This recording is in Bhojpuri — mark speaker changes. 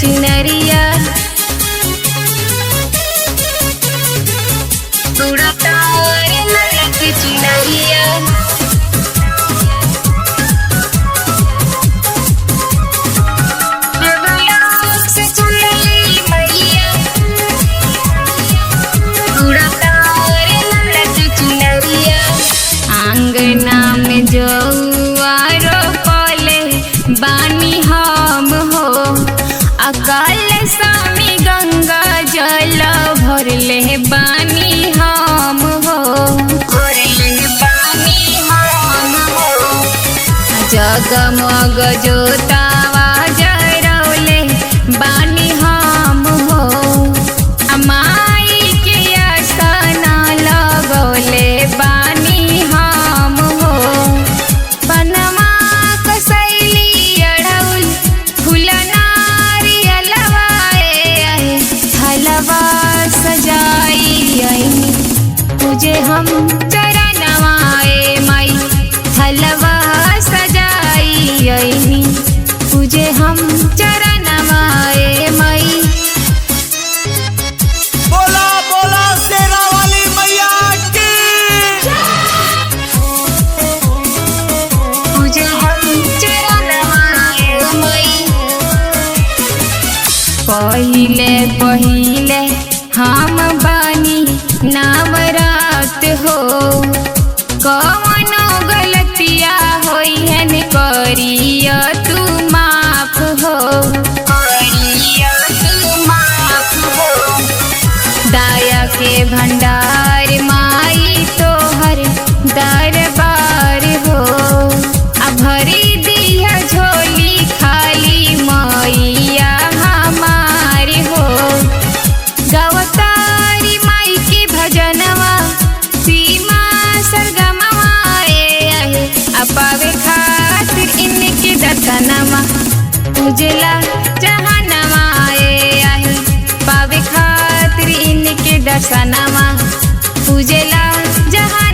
Speaker 1: चुनरिया उड़ता रे लाल की चुनरिया आंगना में जौआ रोपले बानी हम हो अकाल स्वामी गंगा जल भरले बानी हम हो जगमग जोतावा जरौले बानी हम हो माई के आसन लगौले बानी हम हो बनवा कसैली अड़ौल फुलनारी अलवाए हलवा सजाई तुझे हम चरणवाए माई हलवा सजाई तुझे हम चरणवाए माई।
Speaker 2: बोला बोला शेरा वाली मैया की
Speaker 1: तुझे हम चरणवाए माई। पहिले पहिले हम बानी नवरात हो कवनो गलतिया होई है न करिया तू माफ हो दया के भंडार माई तोहर दरबार हो भरी दिया झोली खाली मैया हमार हो गवतारी माई के भजनवा सीमा सरगमवाए अपावे खातिर इनके दर्शनवा उजला जहानवाए पावे खातिर इनके दर्शनवा उजला जहान